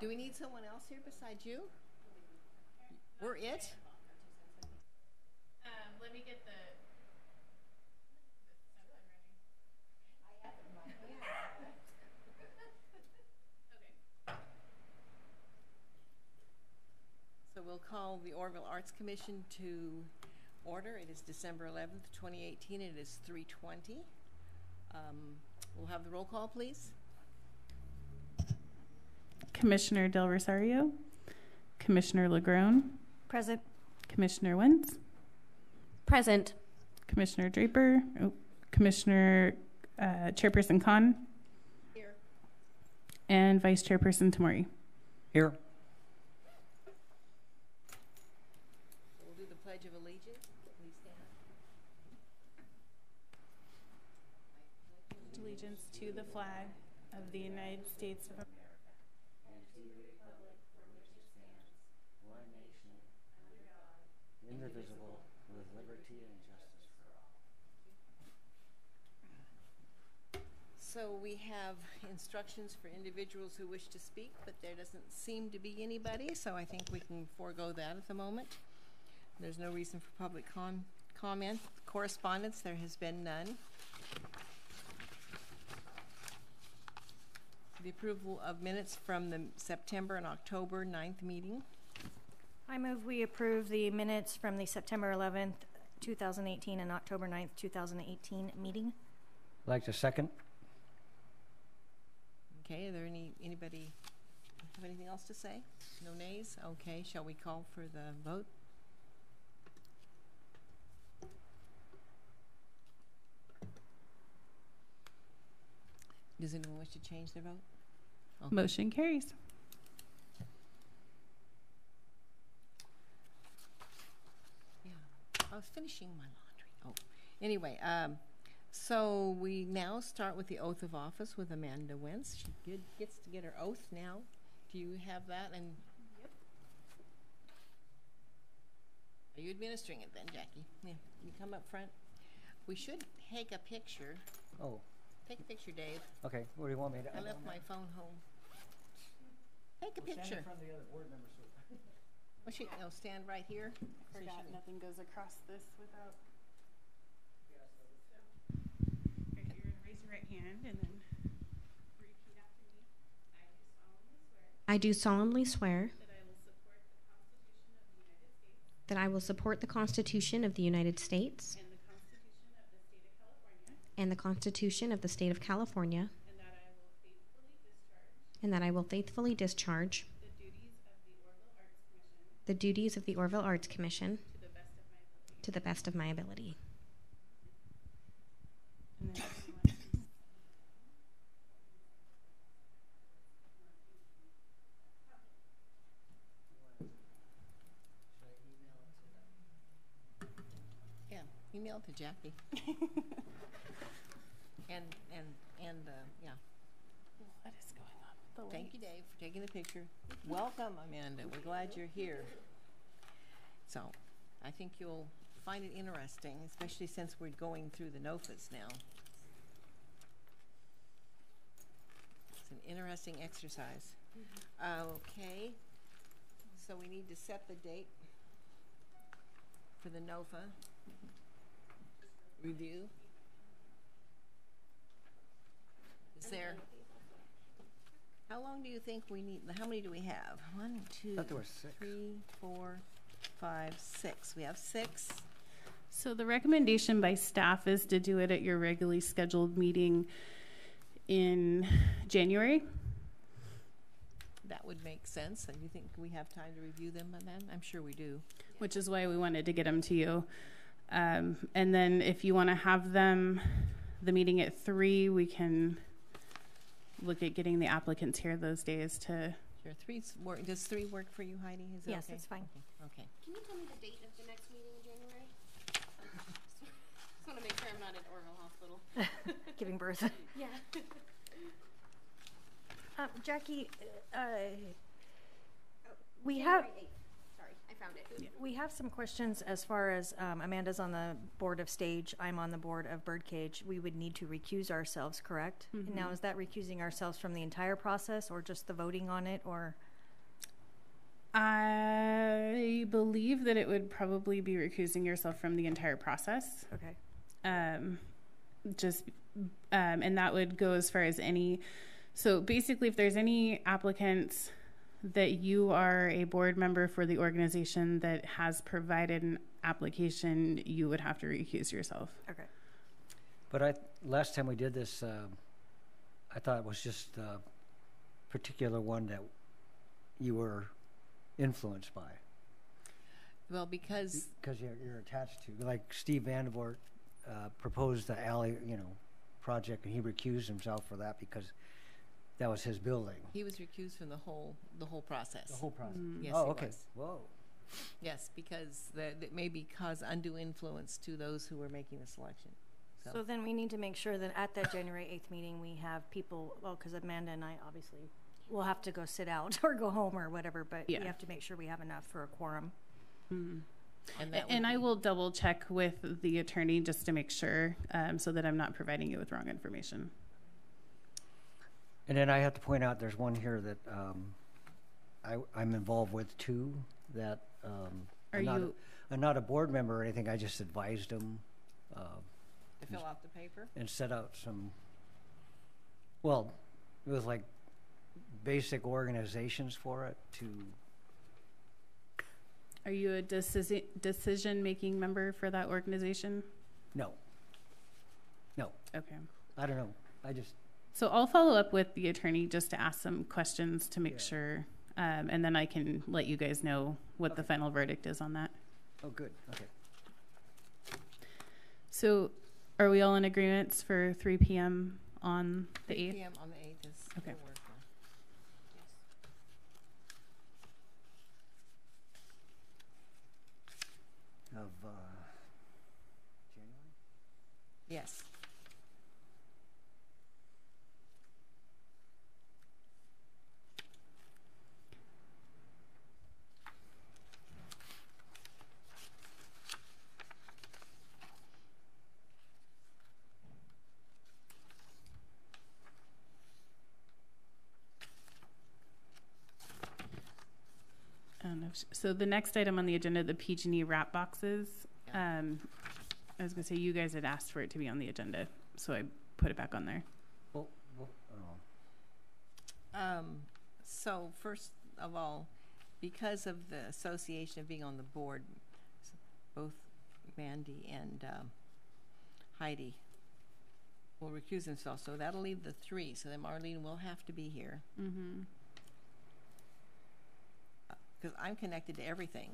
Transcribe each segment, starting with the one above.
Do we need someone else here besides you? We're it? Let me get the So we'll call the Oroville Arts Commission to order. It is December 11th, 2018. It is 3:20. We'll have the roll call, please. Commissioner Del Rosario, Commissioner Legrone, Present. Commissioner Wentz, Present. Commissioner Draper, Commissioner Chairperson Khan, Here. and Vice Chairperson Tamori. Here. We'll do the Pledge of Allegiance. Please stand. Allegiance to the flag of the United States of America. Indivisible, with liberty and justice for all. So we have instructions for individuals who wish to speak, but there doesn't seem to be anybody, so I think we can forego that at the moment. There's no reason for public comment. Correspondence, there has been none. The approval of minutes from the September and October 9th meeting. I move we approve the minutes from the September 11th, 2018 and October 9th, 2018 meeting. I'd like to second. Okay, are there anybody have anything else to say? No nays? Okay, shall we call for the vote? Does anyone wish to change their vote? Okay. Motion carries. I was finishing my laundry. Oh, anyway, so we now start with the oath of office with Amanda Wentz. She gets to get her oath now. Do you have that? And yep. Are you administering it then, Jackie? Yeah. You come up front. We should take a picture. Oh. Take a picture, Dave. Okay. What do you want me to? I left my phone home. Take a picture. Stand in front of the other board members. Well, stand right here. I forgot nothing goes across this without. Right, you're going to raise your right hand and then repeat after me. I do solemnly swear that I will support the Constitution of the United States and the Constitution of the State of California, and that I will faithfully discharge the duties of the Oroville Arts Commission to the best of my ability. Yeah, email it to Jackie. and yeah. What is going on with the lights? Thank you, Dave, for taking the picture. Welcome, Amanda. We're glad you're here. So, I think you'll find it interesting, especially since we're going through the NOFAs now. It's an interesting exercise. Okay, so we need to set the date for the NOFA review. Is there? How long do you think we need? How many do we have? 1, 2, I thought there were 6. 3, 4, 5, 6. We have 6. So the recommendation by staff is to do it at your regularly scheduled meeting in January. That would make sense. And you think we have time to review them by then? I'm sure we do. Which is why we wanted to get them to you. And then if you want to have them, the meeting at 3, we can look at getting the applicants here those days to. Sure. 3's work. Does 3 work for you, Heidi? Is it Yes, okay? it's fine. Okay. Can you tell me the date of the next meeting in January? Just want to make sure I'm not at Oroville Hospital. Giving birth. Yeah. Jackie, we have. January 8th. Sorry, I found it. Yeah. We have some questions as far as Amanda's on the board of stage. I'm on the board of Birdcage. We would need to recuse ourselves, correct? Mm-hmm. Now, is that recusing ourselves from the entire process or just the voting on it? Or I believe that it would probably be recusing yourself from the entire process. Okay. And that would go as far as any. So basically, if there's any applicants that you are a board member for the organization that has provided an application, you would have to recuse yourself. Okay. But last time we did this, I thought it was just a particular one that you were influenced by. Well, because Because you're attached to, like Steve Vandervoort proposed the alley, project, and he recused himself for that because that was his building. he was recused from the whole process. The whole process. Yes, Oh, he okay. was. Whoa. Yes, because that maybe cause undue influence to those who were making the selection. So then we need to make sure that at that January 8th meeting, we have people, well, because Amanda and I obviously will have to go sit out or go home or whatever, but Yeah. we have to make sure we have enough for a quorum. And, that And would I be- will double check with the attorney just to make sure, so that I'm not providing you with wrong information. And then I have to point out, there's one here that I'm involved with too, that Are I'm not a board member or anything, I just advised them to fill out the paper. and set out some, well, it was like basic organizations for it to, Are you a decision-making member for that organization? no, Okay. I don't know, I just, So I'll follow up with the attorney just to ask some questions to make Yeah. sure, and then I can let you guys know what the Okay. final verdict is on that. oh, good, okay. So are we all in agreements for 3 p.m. on the 3 8th? p.m. on the 8th is Okay. will work. Of January? Yes. I don't know so the next item on the agenda, the PG&E wrap boxes. Yeah. I was gonna say you guys had asked for it to be on the agenda, so I put it back on there. Well, oh. So first of all, because of the association of being on the board, both Mandy and Heidi will recuse themselves. So that'll leave the 3. So then Marlene will have to be here. Mm-hmm. Because I'm connected to everything,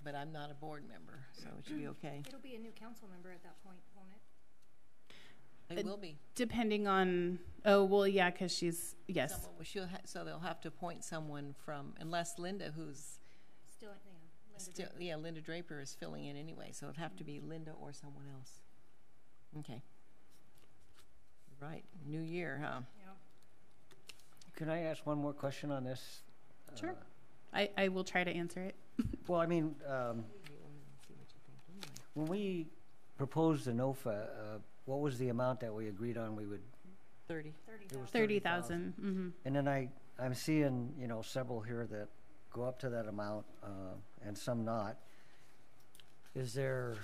but I'm not a board member, so it should be okay. It'll be a new council member at that point, won't it? It will be. Depending on, oh, well, yeah, because she's, yes. Someone, so they'll have to appoint someone from, unless Linda, who's Still, still, Linda Draper is filling in anyway, so it'd have to be Linda or someone else. Okay. Right, new year, huh? Can I ask one more question on this? Sure. I will try to answer it. Well, I mean, when we proposed the NOFA, what was the amount that we agreed on we would? 30. It was 30,000. Mm-hmm. And then I'm seeing, several here that go up to that amount, and some not. Are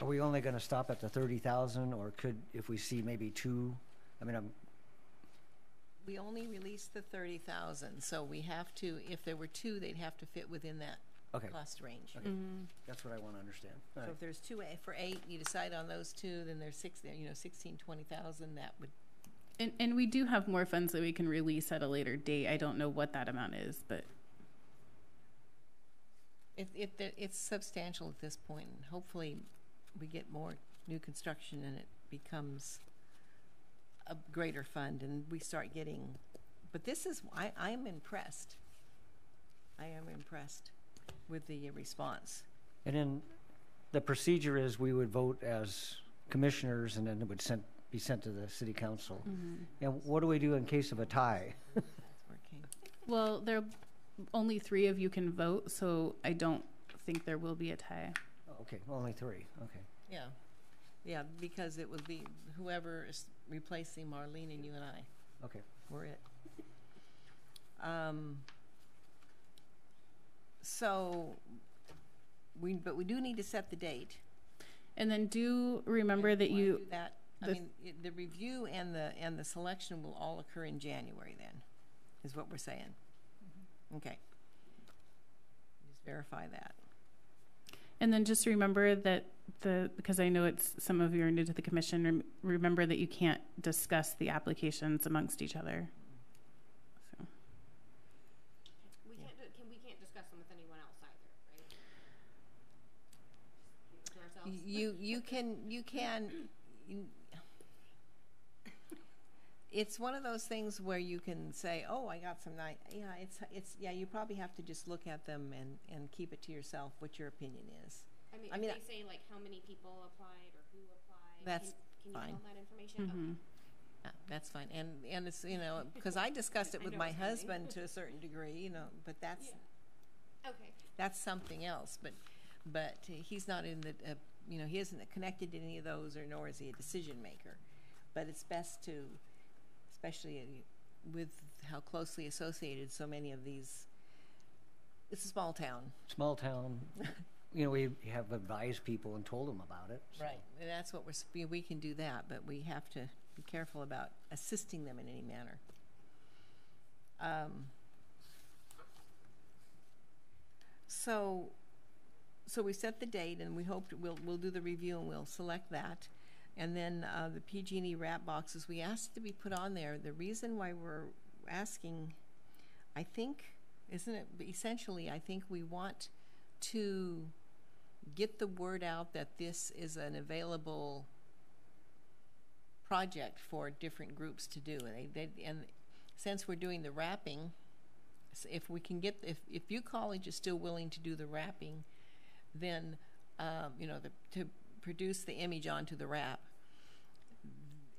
we only gonna stop at the 30,000, or if we see maybe 2, I mean, We only released the 30,000, so we have to, if there were 2, they'd have to fit within that okay, cost range. Okay. That's what I wanna understand. All So right. if there's 2 for 8, you decide on those 2, then there's 16, 20,000, that would, And we do have more funds that we can release at a later date. I don't know what that amount is, but it's substantial at this point, and hopefully we get more new construction and it becomes a greater fund and we start getting, but this is, I am impressed. I am impressed with the response. And then the procedure is we would vote as commissioners, and then it would be sent to the city council. And what do we do in case of a tie? That's working. well, only 3 of you can vote, so I don't think there will be a tie. Oh, okay, only 3, okay. Yeah, because it would be whoever is replacing Marlene and you and I. Okay. We're it. So, but we do need to set the date. And then do remember And that wanna you, do that. I the- mean, the review and the selection will all occur in January then, is what we're saying. Okay. Just verify that. and then just remember that because I know it's some of you are new to the commission, remember that you can't discuss the applications amongst each other. So, We can't discuss them with anyone else either, right? Keep it to ourselves. You can, it's one of those things where you can say, oh, I got some yeah, you probably have to just look at them and keep it to yourself what your opinion is. I mean, if they say like how many people applied or who applied, That's can fine. you tell that information? mhm. Okay. Yeah, that's fine. And it's, because I discussed it I with know my it's coming. husband to a certain degree, but that's, Okay. that's something else. But he's not in the, he isn't connected to any of those, or nor is he a decision maker. But it's best to, especially with how closely associated so many of these, it's a small town. Small town, we have advised people and told them about it. So. Right. And that's what we can do that, but we have to be careful about assisting them in any manner. So we set the date, and we hope we'll do the review, and we'll select that. And then the PG&E wrap boxes, we asked to be put on there. The reason why we're asking, I think, isn't it essentially, I think we want to get the word out that this is an available project for different groups to do. And since we're doing the wrapping, if we can get, if U College is still willing to do the wrapping, then to produce the image onto the wrap,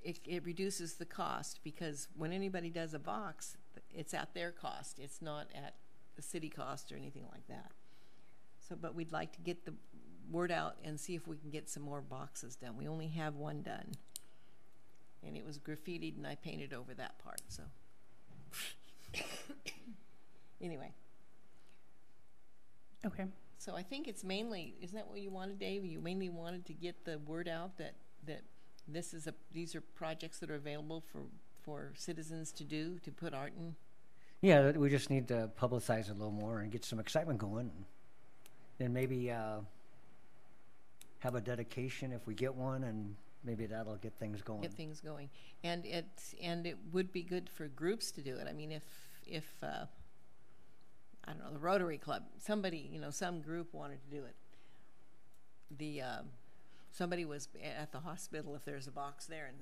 it reduces the cost, because when anybody does a box, it's at their cost. It's not at the city cost or anything like that. So, but we'd like to get the word out and see if we can get some more boxes done. We only have one done, and it was graffitied, and I painted over that part. So, anyway. Okay. So I think it's mainly, isn't that what you wanted, Dave? You mainly wanted to get the word out that these are projects that are available for citizens to do, to put art in. Yeah, we just need to publicize it a little more and get some excitement going. And maybe have a dedication if we get one, and maybe that'll get things going. Get things going, and it would be good for groups to do it. I mean, if I don't know, the Rotary Club, somebody, some group wanted to do it. Somebody was at the hospital, if there's a box there, and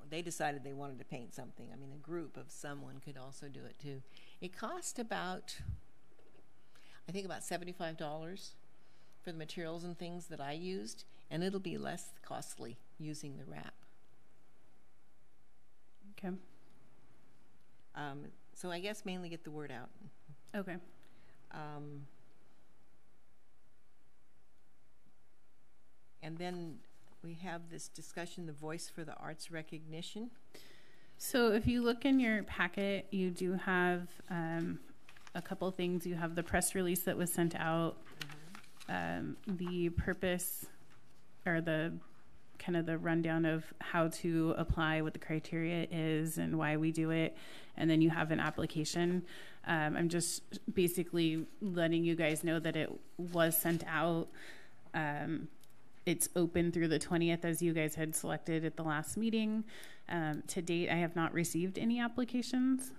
they decided they wanted to paint something. I mean, a group of someone could also do it too. It cost about $75 for the materials and things that I used, and it'll be less costly using the wrap. Okay. So I guess mainly get the word out. Okay. And then we have this discussion, the Voice for the Arts recognition. So if you look in your packet, you do have a couple things. You have the press release that was sent out, the purpose, or the kind of the rundown of how to apply, what the criteria is, and why we do it. And then you have an application. I'm just basically letting you guys know that it was sent out. It's open through the 20th, as you guys had selected at the last meeting. To date, I have not received any applications.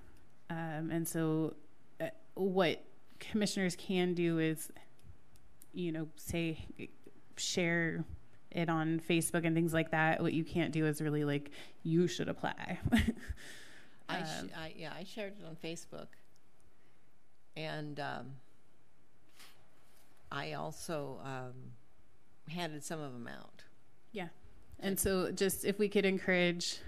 And so what commissioners can do is, share it on Facebook and things like that. What you can't do is really you should apply. I shared it on Facebook, and I also handed some of them out. Yeah. And so just if we could encourage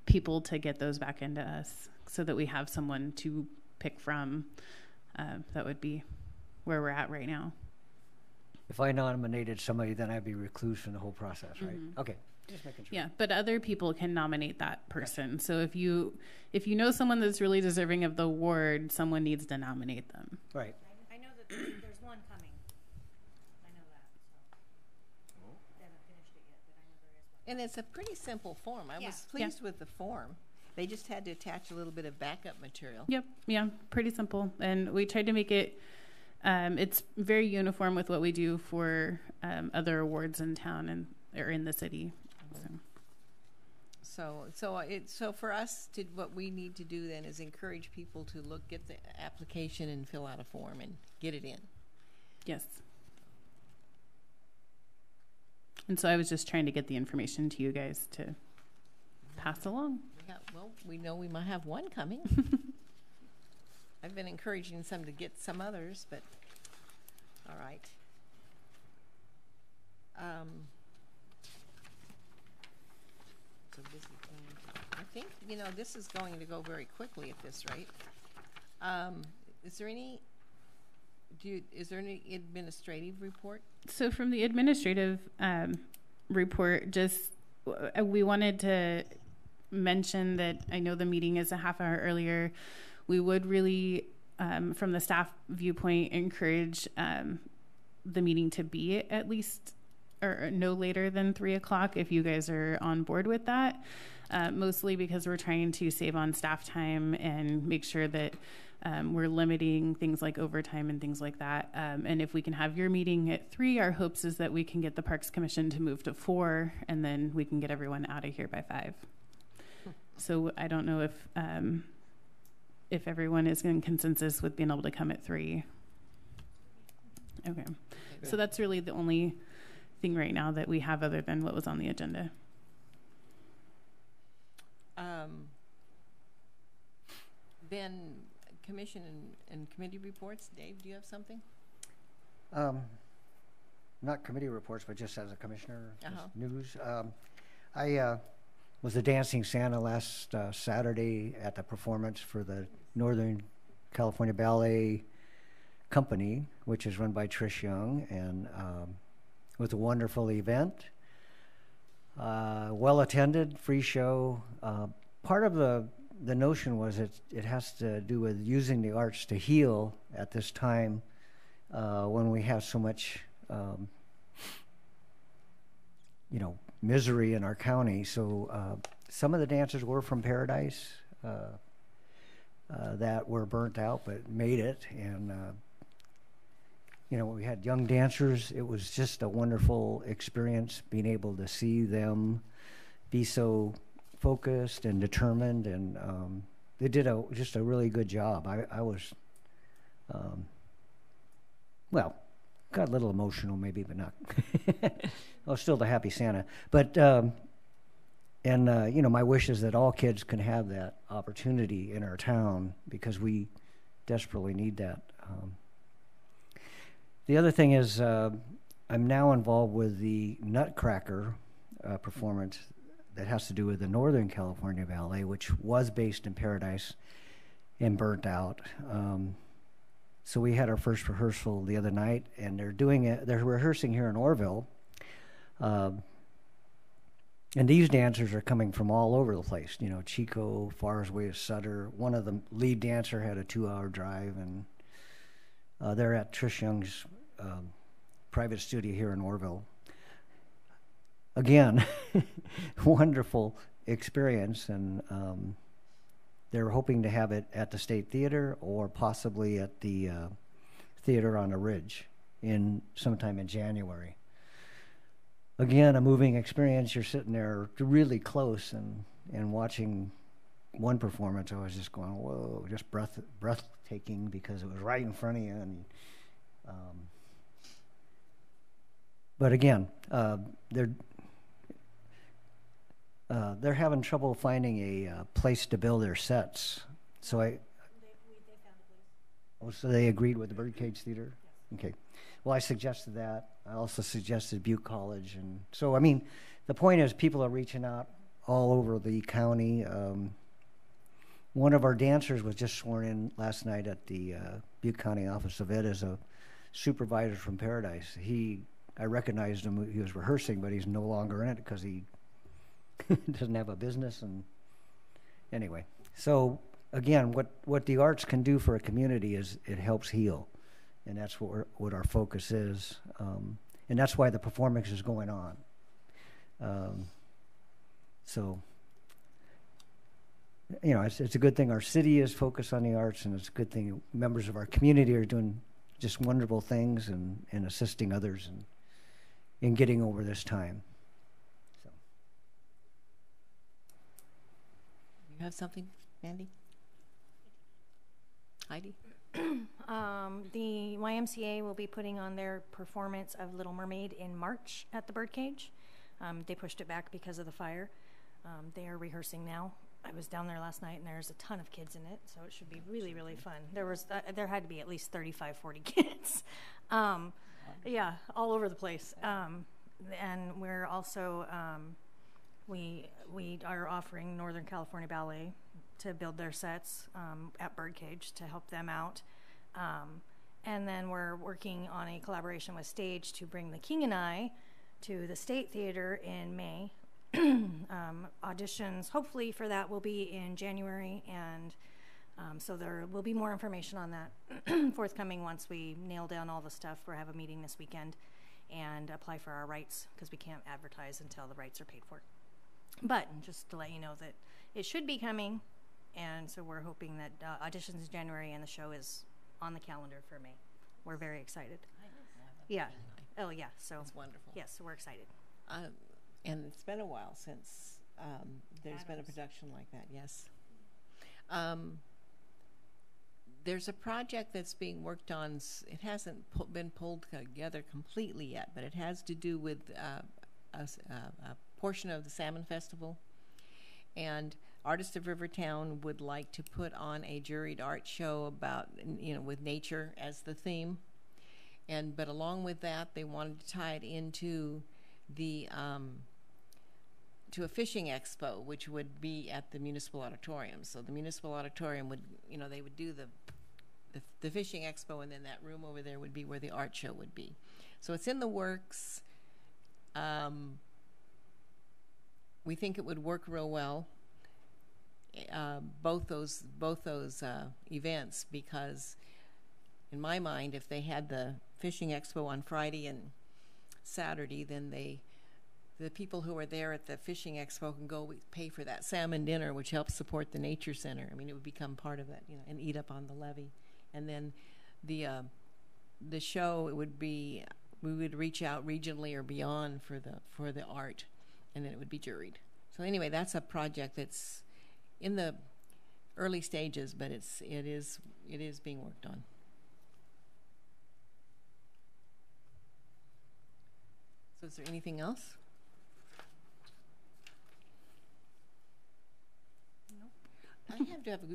people to get those back into us so that we have someone to pick from, that would be where we're at right now. If I nominated somebody, then I'd be recluse from the whole process, right? Okay, just making sure. Yeah, but other people can nominate that person. So if you know someone that's really deserving of the award, someone needs to nominate them. Right. I know that there's one coming. I know that, so. They haven't finished it yet, but I know there is one. And it's a pretty simple form. I Yeah. was pleased with the form. They just had to attach a little bit of backup material. Yep. Yeah. Pretty simple. And we tried to make it, it's very uniform with what we do for other awards in town or in the city. So for us, what we need to do then is encourage people to get the application and fill out a form and get it in. Yes. And so I was just trying to get the information to you guys to pass along. We know we might have one coming. I've been encouraging some to get some others, but all right. It's a busy thing. I think, this is going to go very quickly at this rate. Is there any administrative report? So from the administrative report, we wanted to mention that I know the meeting is a half hour earlier. We would really, from the staff viewpoint, encourage the meeting to be at least or no later than 3:00 if you guys are on board with that. Mostly because we're trying to save on staff time and make sure that we're limiting things like overtime and things like that. And if we can have your meeting at 3, our hopes is that we can get the Parks Commission to move to 4, and then we can get everyone out of here by 5. So I don't know if everyone is in consensus with being able to come at 3. Okay. So that's really the only thing right now that we have other than what was on the agenda. Then commission and committee reports. Dave, do you have something? Not committee reports, but just as a commissioner, just Uh-huh. news. I was a dancing Santa last Saturday at the performance for the Northern California Ballet Company, which is run by Trish Young, and it was a wonderful event. Well attended, free show. Part of the notion was it has to do with using the arts to heal at this time when we have so much misery in our county. So some of the dancers were from Paradise that were burnt out but made it, and we had young dancers. It was just a wonderful experience being able to see them be so focused and determined, and they did just a really good job. I was got a little emotional maybe, but not. I was still the happy Santa. But my wish is that all kids can have that opportunity in our town, because we desperately need that. The other thing is I'm now involved with the Nutcracker performance that has to do with the Northern California Ballet, which was based in Paradise and burnt out. So we had our first rehearsal the other night, and they're rehearsing here in Oroville. And these dancers are coming from all over the place. Chico, far as away as Sutter. One of the lead dancer had a 2-hour drive, and they're at Trish Young's private studio here in Oroville. Again, wonderful experience, and they're hoping to have it at the State Theater or possibly at the theater on the Ridge sometime in January. Again, a moving experience. You're sitting there really close and watching one performance. I was just going, whoa, just breathtaking, because it was right in front of you. And but again, they're having trouble finding a place to build their sets. So they found a place. Oh, so they agreed with the Birdcage Theater? Yes. Okay. Well, I suggested that. I also suggested Butte College. And so, the point is people are reaching out all over the county. One of our dancers was just sworn in last night at the Butte County Office of Ed as a supervisor from Paradise. I recognized him. He was rehearsing, but he's no longer in it because he doesn't have a business. And anyway, so again, what the arts can do for a community is it helps heal, and that's what our focus is, and that's why the performance is going on. So, you know, it's a good thing our city is focused on the arts, and it's a good thing members of our community are doing just wonderful things and assisting others in getting over this time. So. You have something, Mandy? Heidi? The YMCA will be putting on their performance of Little Mermaid in March at the Birdcage. They pushed it back because of the fire. They are rehearsing now. I was down there last night, and there's a ton of kids in it, so it should be really, really fun. There had to be at least 35, 40 kids. Yeah, all over the place. And we're also, we are offering Northern California Ballet to build their sets at Birdcage to help them out. And then we're working on a collaboration with Stage to bring The King and I to the State Theater in May. Auditions hopefully for that will be in January, and so there will be more information on that forthcoming once we nail down all the stuff. We'll have a meeting this weekend and apply for our rights, because we can't advertise until the rights are paid for. But just to let you know that it should be coming, and so we're hoping that auditions in January and the show is on the calendar for May. We're very excited. Yeah. Oh yeah. So it's wonderful. Yes, so we're excited. And it's been a while since there's been a production like that, yes. There's a project that's being worked on. It hasn't been pulled together completely yet, but it has to do with a portion of the Salmon Festival. And Artists of Rivertown would like to put on a juried art show about, with nature as the theme. But along with that, they wanted to tie it into the to a fishing expo, which would be at the municipal auditorium. So the municipal auditorium would, they would do the fishing expo, and then that room over there would be where the art show would be. So it's in the works. We think it would work real well, both those events, because in my mind, if they had the fishing expo on Friday and Saturday, then the people who are there at the fishing expo can go pay for that salmon dinner, which helps support the nature center. I mean, it would become part of it, and eat up on the levee. And then the show, it would be, we would reach out regionally or beyond for the art, and then it would be juried. So anyway, that's a project that's in the early stages, but it is being worked on. So is there anything else? No. I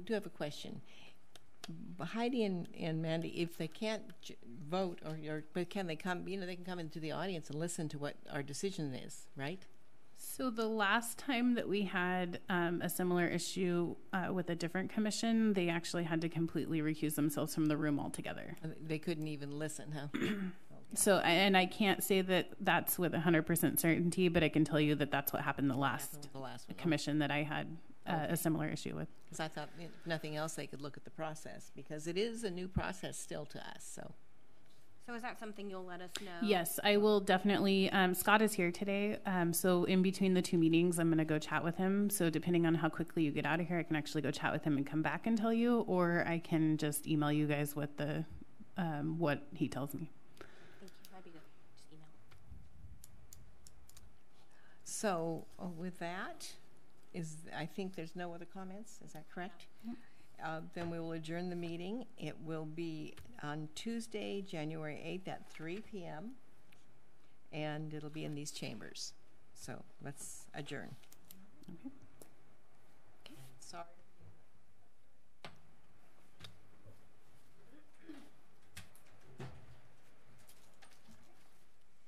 do have a question. Heidi and Mandy, if they can't vote, but can they come? They can come into the audience and listen to what our decision is, right? So the last time that we had a similar issue with a different commission, they actually had to completely recuse themselves from the room altogether. They couldn't even listen, huh? So, and I can't say that that's with 100% certainty, but I can tell you that that's what happened the last commission that I had a similar issue with. Because I thought, if nothing else, they could look at the process, because it is a new process still to us. So is that something you'll let us know? Yes, I will definitely. Scott is here today, so in between the two meetings, I'm going to go chat with him. So depending on how quickly you get out of here, I can actually go chat with him and come back and tell you, or I can just email you guys what what he tells me. So with that, I think there's no other comments. Is that correct? Yep. Then we will adjourn the meeting. It will be on Tuesday, January 8th at 3 p.m. And it'll be in these chambers. So let's adjourn. Okay. Sorry.